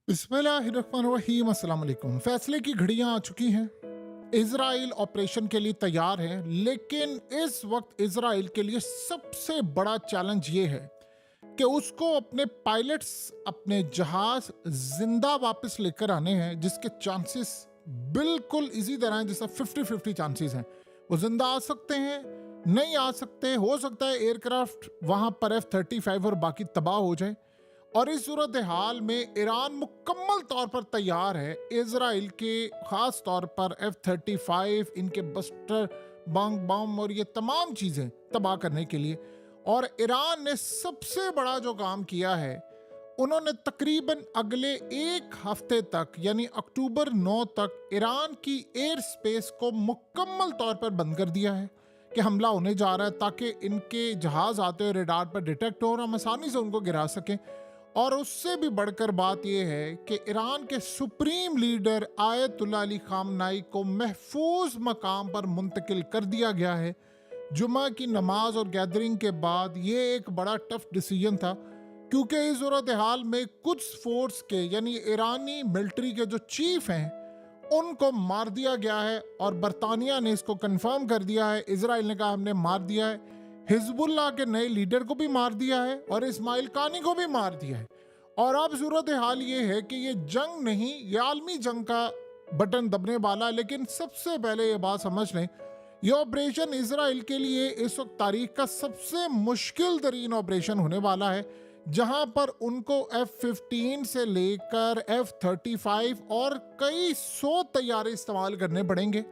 बिस्मिल्लाहिर्रहमानिर्रहीम, अस्सलाम वालेकुम। फैसले की घड़ियां आ चुकी हैं। इजराइल ऑपरेशन के लिए तैयार है, लेकिन इस वक्त इजराइल के लिए सबसे बड़ा चैलेंज ये है कि उसको अपने पायलट्स, अपने जहाज जिंदा वापस लेकर आने हैं, जिसके चांसेस बिल्कुल इसी तरह हैं जैसा 50-50 चांसेस हैं। वो जिंदा आ सकते हैं, नहीं आ सकते, हो सकता है एयरक्राफ्ट वहां पर F-35 और बाकी तबाह हो जाए। और इस सूरत हाल में ईरान मुकम्मल तौर पर तैयार है इजराइल के खास तौर पर F-35, इनके बस्टर बम बम और ये तमाम चीजें तबाह करने के लिए। और ईरान ने सबसे बड़ा जो काम किया है, उन्होंने तकरीबन अगले एक हफ्ते तक यानी अक्टूबर 9 तक ईरान की एयर स्पेस को मुकम्मल तौर पर बंद कर दिया है कि हमला होने जा रहा है, ताकि इनके जहाज आते हुए रडार पर डिटेक्ट हो और हम आसानी से उनको गिरा सकें। और उससे भी बढ़कर बात यह है कि ईरान के सुप्रीम लीडर आयतुल्लाह अली खामनाई को महफूज मकाम पर मुंतकिल कर दिया गया है। जुमा की नमाज और गैदरिंग के बाद ये एक बड़ा टफ डिसीजन था, क्योंकि इस सूरत हाल में कुछ फोर्स के यानी ईरानी मिलिट्री के जो चीफ हैं उनको मार दिया गया है। और बरतानिया ने इसको कंफर्म कर दिया है, इजराइल ने कहा हमने मार दिया है। हिजबुल्लाह के नए लीडर को भी मार दिया है और इस्माइल कानी को भी मार दिया है। और अब सूरत हाल ये है कि ये जंग नहीं, ये आलमी जंग का बटन दबने वाला है। लेकिन सबसे पहले ये बात समझ लें, ये ऑपरेशन इजराइल के लिए इस वक्त तारीख का सबसे मुश्किल तरीन ऑपरेशन होने वाला है, जहां पर उनको F-15 से लेकर F-35 और कई 100 तैयारे इस्तेमाल करने पड़ेंगे।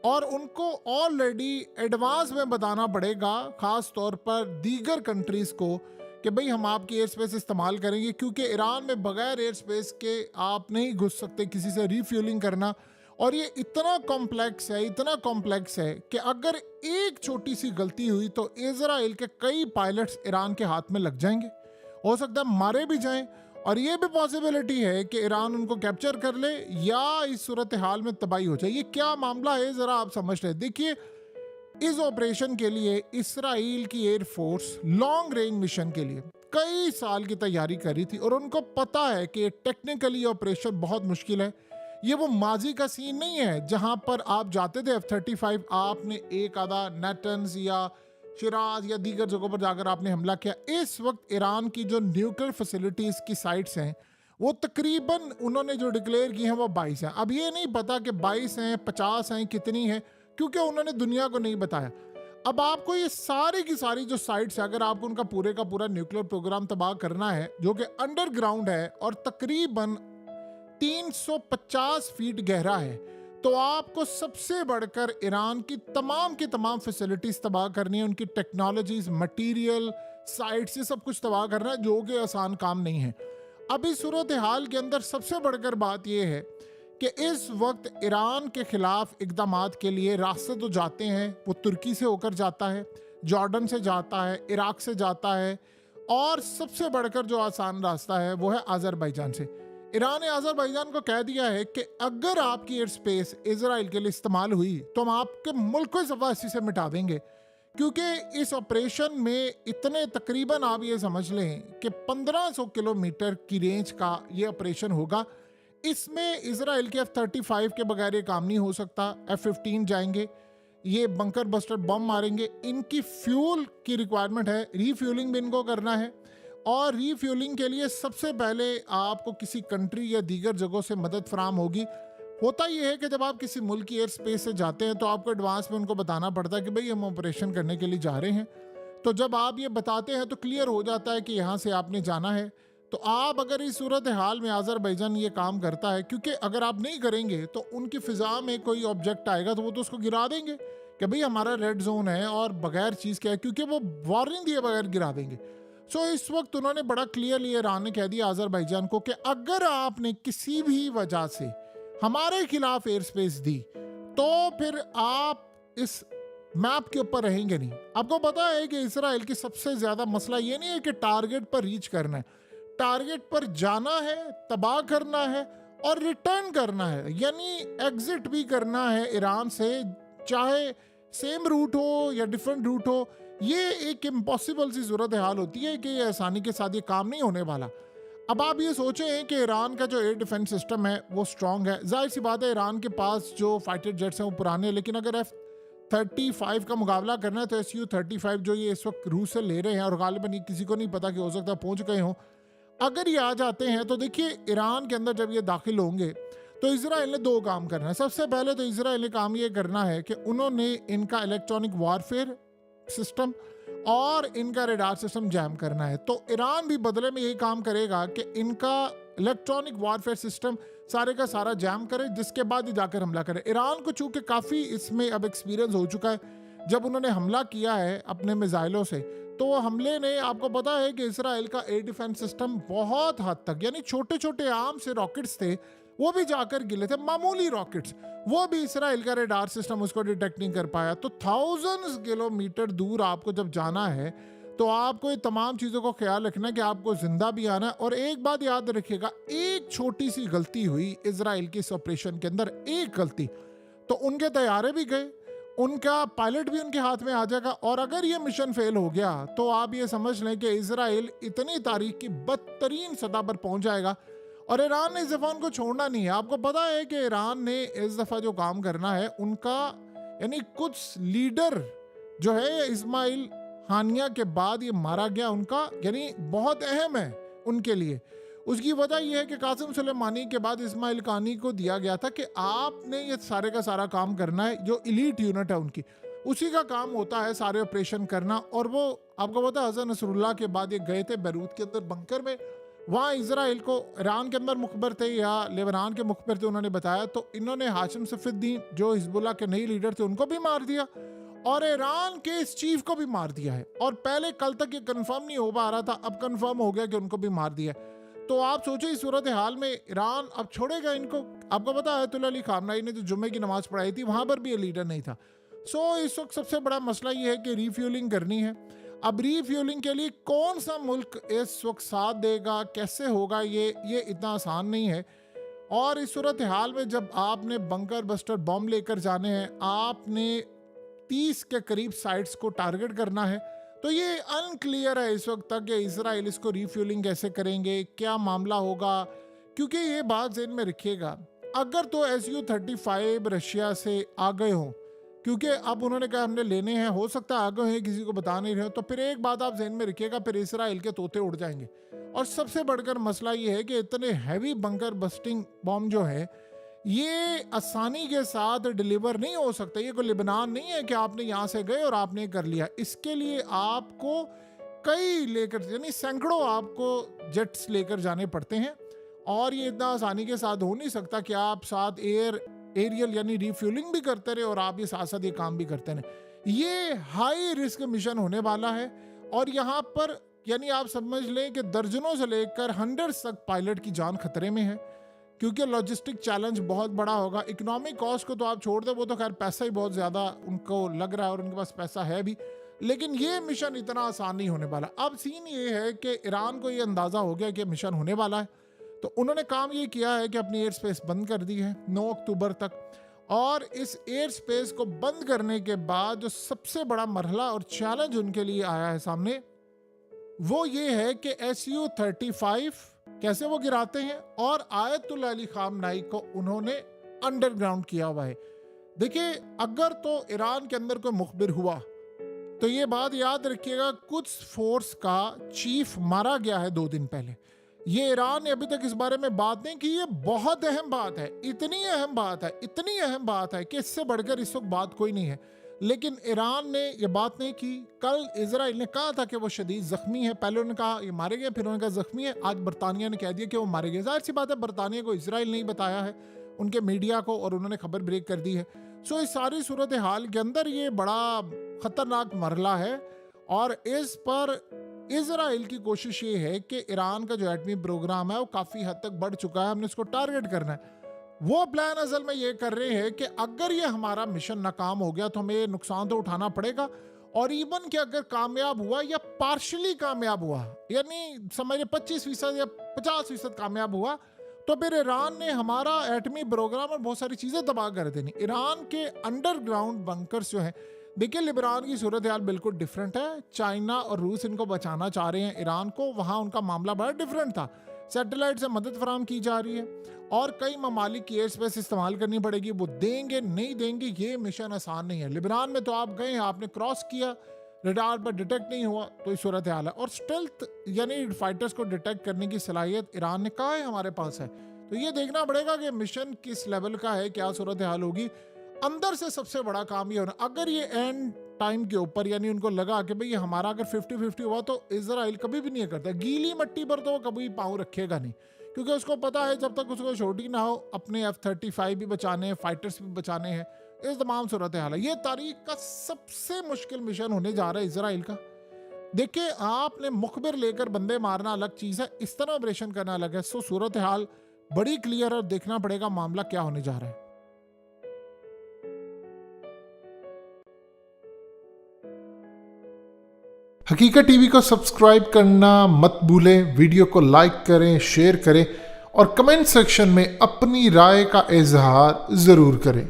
और उनको ऑलरेडी एडवांस में बताना पड़ेगा, खास तौर पर दीगर कंट्रीज को, कि भाई हम आपकी एयर स्पेस इस्तेमाल करेंगे, क्योंकि ईरान में बगैर एयर स्पेस के आप नहीं घुस सकते, किसी से रीफ्यूलिंग करना। और ये इतना कॉम्प्लेक्स है, इतना कॉम्प्लेक्स है कि अगर एक छोटी सी गलती हुई तो इजराइल के कई पायलट्स ईरान के हाथ में लग जाएंगे, हो सकता है मारे भी जाएं। और ये भी पॉसिबिलिटी है कि ईरान उनको कैप्चर कर ले या इस सूरत हाल में तबाही हो जाए। ये क्या मामला है जरा आप समझ लें। देखिए, इस ऑपरेशन के लिए इसराइल की एयरफोर्स लॉन्ग रेंज मिशन के लिए कई साल की तैयारी कर रही थी, और उनको पता है कि टेक्निकली ऑपरेशन बहुत मुश्किल है। ये वो माजी का सीन नहीं है जहां पर आप जाते थे F-35, आपने एक आधा नेटन्स या शिराज या दीगर जगहों पर जाकर आपने हमला किया। इस वक्त ईरान की जो न्यूक्लियर फैसिलिटीज की साइट्स हैं, वो तकरीबन उन्होंने जो डिक्लेयर की हैं वो 22 हैं। अब ये नहीं पता कि 22 हैं, 50 हैं, कितनी है, क्योंकि उन्होंने दुनिया को नहीं बताया। अब आपको ये सारी की सारी जो साइट्स है, अगर आपको उनका पूरे का पूरा न्यूक्लियर प्रोग्राम तबाह करना है, जो कि अंडरग्राउंड है और तकरीबन 350 फीट गहरा है, तो आपको सबसे बढ़कर ईरान की तमाम फैसिलिटीज तबाह करनी है, उनकी टेक्नोलॉजीज, मटेरियल, साइट्स, ये सब कुछ तबाह करना है, जो कि आसान काम नहीं है। अब इस सूरत हाल के अंदर सबसे बढ़कर बात यह है कि इस वक्त ईरान के खिलाफ इकदामात के लिए रास्ते तो जाते हैं, वो तुर्की से होकर जाता है, जॉर्डन से जाता है, इराक से जाता है, और सबसे बढ़कर जो आसान रास्ता है वो है आज़रबाईजान से। ईरान ने आज़रबाईजान को कह दिया है कि अगर आपकी एयर स्पेस इजराइल के लिए इस्तेमाल हुई तो हम आपके मुल्क को सफासी से मिटा देंगे, क्योंकि इस ऑपरेशन में इतने तकरीबन आप ये समझ लें कि 1500 किलोमीटर की रेंज का ये ऑपरेशन होगा। इसमें इजराइल के F-35 के बगैर ये काम नहीं हो सकता। F-15 जाएंगे, ये बंकर बस्टर बम मारेंगे, इनकी फ्यूल की रिक्वायरमेंट है, रीफ्यूलिंग भी इनको करना है। और रीफ्यूलिंग के लिए सबसे पहले आपको किसी कंट्री या दीगर जगहों से मदद फराम होगी। होता यह है कि जब आप किसी मुल्क की एयर स्पेस से जाते हैं तो आपको एडवांस में उनको बताना पड़ता है कि भाई हम ऑपरेशन करने के लिए जा रहे हैं। तो जब आप ये बताते हैं तो क्लियर हो जाता है कि यहाँ से आपने जाना है। तो आप अगर इस सूरत हाल में आज़रबाईजान ये काम करता है, क्योंकि अगर आप नहीं करेंगे तो उनकी फ़िज़ा में कोई ऑब्जेक्ट आएगा तो वो तो उसको गिरा देंगे कि भाई हमारा रेड जोन है, और बगैर चीज़ क्या है, क्योंकि वो वार्निंग दिए बगैर गिरा देंगे। सो इस वक्त उन्होंने बड़ा क्लियरली ईरान ने कह दिया आज़रबाईजान को कि अगर आपने किसी भी वजह से हमारे खिलाफ एयर स्पेस दी तो फिर आप इस मैप के ऊपर रहेंगे नहीं। आपको पता है कि इसराइल की सबसे ज्यादा मसला ये नहीं है कि टारगेट पर रीच करना है, टारगेट पर जाना है, तबाह करना है और रिटर्न करना है, यानी एग्जिट भी करना है ईरान से, चाहे सेम रूट हो या डिफरेंट रूट हो। ये एक इम्पॉसिबल सी सूरत हाल होती है कि ये आसानी के साथ ये काम नहीं होने वाला। अब आप ये सोचें कि ईरान का जो एयर डिफेंस सिस्टम है वो स्ट्रांग है। जाहिर सी बात है ईरान के पास जो फाइटर जेट्स हैं वो पुराने हैं, लेकिन अगर F-35 का मुकाबला करना है तो Su-35 जो ये इस वक्त रूस से ले रहे हैं, और गालिबन ये किसी को नहीं पता कि हो सकता है पहुंच गए हों, अगर ये आ जाते हैं तो देखिए ईरान के अंदर जब ये दाखिल होंगे तो इजराइल ने दो काम करना है। सबसे पहले तो इजराइल ने काम ये करना है कि उन्होंने इनका इलेक्ट्रॉनिक वारफेयर सिस्टम और इनका रडार सिस्टम जैम करना है। तो ईरान भी बदले में यही काम करेगा कि इनका इलेक्ट्रॉनिक वारफेयर सिस्टम सारे का सारा जैम करे, जिसके बाद ही जाकर हमला करे। ईरान को चूंकि काफ़ी इसमें अब एक्सपीरियंस हो चुका है, जब उन्होंने हमला किया है अपने मिसाइलों से, तो वो हमले ने, आपको पता है कि इसराइल का एयर डिफेंस सिस्टम बहुत हद तक, यानी छोटे छोटे आम से रॉकेट्स थे वो भी जाकर गिले थे, मामूली रॉकेट्स, वो भी इसराइल का रडार सिस्टम उसको डिटेक्ट नहीं कर पाया। तो थाउजेंड्स किलोमीटर दूर आपको जब जाना है तो आपको ये तमाम चीज़ों को ख्याल रखना है कि आपको जिंदा भी आना है। और एक बात याद रखिएगा, एक छोटी सी गलती हुई इसराइल के इस ऑपरेशन के अंदर, एक गलती, तो उनके तैयारे भी गए, उनका पायलट भी उनके हाथ में आ जाएगा। और अगर ये मिशन फेल हो गया तो आप ये समझ लें कि इसराइल इतनी तारीख की बदतरीन सतह पर पहुंच जाएगा। और ईरान ने इस दफ़ा उनको छोड़ना नहीं है। आपको पता है कि ईरान ने इस दफ़ा जो काम करना है, उनका यानी कुछ लीडर जो है इस्माइल हानिया के बाद ये मारा गया, उनका यानी बहुत अहम है उनके लिए। उसकी वजह यह है कि कासिम सुलेमानी के बाद इस्माइल कानी को दिया गया था कि आपने ये सारे का सारा काम करना है। जो इलीट यूनिट है उनकी, उसी का काम होता है सारे ऑपरेशन करना। और वो आपको पता है हसन नसरुल्लाह के बाद ये गए थे बैरूत के अंदर बंकर में, वहाँ इसराइल को ईरान के अंदर मुखबर थे या लेबनान के मुखबर थे, उन्होंने बताया, तो इन्होंने हाशिम सफीउद्दीन जो हिजबुल्लाह के नई लीडर थे उनको भी मार दिया और ईरान के इस चीफ को भी मार दिया है। और पहले कल तक ये कंफर्म नहीं हो पा रहा था, अब कंफर्म हो गया कि उनको भी मार दिया। तो आप सोचो इस सूरत हाल में ईरान अब छोड़ेगा इनको। आपको पता है आयतुल्लाह अली खामनाई ने जो जुम्मे की नमाज पढ़ाई थी वहां पर भी ये लीडर नहीं था। सो इस वक्त सबसे बड़ा मसला ये है कि रीफ्यूलिंग करनी है। अब रीफ्यूलिंग के लिए कौन सा मुल्क इस वक्त साथ देगा, कैसे होगा, ये इतना आसान नहीं है। और इस सूरत हाल में जब आपने बंकर बस्टर बम लेकर जाने हैं, आपने 30 के करीब साइट्स को टारगेट करना है, तो ये अनक्लियर है इस वक्त तक कि इसराइल इसको रीफ्यूलिंग कैसे करेंगे, क्या मामला होगा। क्योंकि ये बात ज़हन में रखिएगा, अगर तो Su-35 रशिया से आ गए हों, क्योंकि अब उन्होंने कहा हमने लेने हैं, हो सकता है आ गए हैं, किसी को बता नहीं रहे हो, तो फिर एक बात आप ज़हन में रखिएगा, फिर इसराइल के तोते उड़ जाएंगे। और सबसे बढ़कर मसला ये है कि इतने हैवी बंकर बस्टिंग बॉम्ब जो है ये आसानी के साथ डिलीवर नहीं हो सकता। ये कोई लेबनान नहीं है कि आपने यहाँ से गए और आपने कर लिया। इसके लिए आपको कई लेकर, यानी सैकड़ों आपको जेट्स लेकर जाने पड़ते हैं, और ये इतना आसानी के साथ हो नहीं सकता कि आप साथ एरियल यानी रिफ्यूलिंग भी करते रहे और आप ये साथ साथ ये काम भी करते रहे। ये हाई रिस्क मिशन होने वाला है। और यहाँ पर यानी आप समझ लें कि दर्जनों से लेकर हंड्रेड्स तक पायलट की जान खतरे में है, क्योंकि लॉजिस्टिक चैलेंज बहुत बड़ा होगा। इकोनॉमिक कॉस्ट को तो आप छोड़ दें, वो तो खैर पैसा ही बहुत ज़्यादा उनको लग रहा है और उनके पास पैसा है भी, लेकिन ये मिशन इतना आसान नहीं होने वाला। अब सीन ये है कि ईरान को ये अंदाज़ा हो गया कि मिशन होने वाला है, तो उन्होंने काम ये किया है कि अपनी एयर स्पेस बंद कर दी है 9 अक्टूबर तक। और इस एयर स्पेस को बंद करने के बाद जो सबसे बड़ा मरहला और चैलेंज उनके लिए आया है सामने, वो ये है कि Su-35 कैसे वो गिराते हैं, और आयतुल्लाह अली खामनाई को उन्होंने अंडरग्राउंड किया हुआ है। देखिए, अगर तो ईरान के अंदर कोई मुखबिर हुआ तो ये बात याद रखिएगा, कुछ फोर्स का चीफ मारा गया है 2 दिन पहले। ये ईरान ने अभी तक इस बारे में बात नहीं की। ये बहुत अहम बात है, इतनी अहम बात है, इतनी अहम बात है कि इससे बढ़कर इस वक्त बात कोई नहीं है, लेकिन ईरान ने ये बात नहीं की। कल इजराइल ने कहा था कि वो शदीद जख्मी है, पहले उन्होंने कहा ये मारे गए, फिर उन्होंने कहा जख्मी है। आज बरतानिया ने कह दिया कि वो मारे गए। जाहिर सी बात है बरतानिया को इजराइल नहीं बताया है, उनके मीडिया को, और उन्होंने खबर ब्रेक कर दी है। सो इस सारी सूरत हाल के अंदर ये बड़ा खतरनाक मरला है, और इस पर इजराइल की कोशिश ये है कि ईरान का जो एटमी प्रोग्राम है वो काफ़ी हद तक बढ़ चुका है, हमने इसको टारगेट करना है। वो प्लान असल में ये कर रहे हैं कि अगर ये हमारा मिशन नाकाम हो गया तो हमें नुकसान तो उठाना पड़ेगा, और इवन कि अगर कामयाब हुआ या पार्शली कामयाब हुआ, यानी समझिए 25% या 50% कामयाब हुआ, तो फिर ईरान ने हमारा एटमी प्रोग्राम और बहुत सारी चीज़ें तबाह कर देनी। ईरान के अंडरग्राउंड बंकर्स जो हैं, देखिए लेबनान की सूरत हाल बिल्कुल डिफरेंट है। चाइना और रूस इनको बचाना चाह रहे हैं ईरान को, वहाँ उनका मामला बड़ा डिफरेंट था। सैटेलाइट से मदद फराहम की जा रही है और कई ममालिक की एयर स्पेस इस्तेमाल करनी पड़ेगी। वो देंगे नहीं देंगे, ये मिशन आसान नहीं है। लिबनान में तो आप गए, आपने क्रॉस किया, रडार पर डिटेक्ट नहीं हुआ, तो इस सूरत हाल है। और स्टेल्थ यानी फाइटर्स को डिटेक्ट करने की सलाहियत ईरान ने कहा है हमारे पास है। तो ये देखना पड़ेगा कि मिशन किस लेवल का है, क्या सूरत हाल होगी। अंदर से सबसे बड़ा काम ये होना, अगर ये एंड टाइम के ऊपर यानी उनको लगा कि भाई हमारा अगर 50-50 हुआ तो इजराइल कभी भी नहीं करता, गीली मट्टी पर तो वो कभी पाँव रखेगा नहीं, क्योंकि उसको पता है जब तक उसको छोटी ना हो अपने F-35 भी बचाने हैं, फाइटर्स भी बचाने हैं। इस तमाम सूरत हाल है। ये तारीख का सबसे मुश्किल मिशन होने जा रहा है इजराइल का। देखिए, आपने मुखबिर लेकर बंदे मारना अलग चीज़ है, इस तरह ऑपरेशन करना अलग है। सो सूरत हाल बड़ी क्लियर और देखना पड़ेगा मामला क्या होने जा रहा है। हकीकत टीवी को सब्सक्राइब करना मत भूलें, वीडियो को लाइक करें, शेयर करें और कमेंट सेक्शन में अपनी राय का इजहार ज़रूर करें।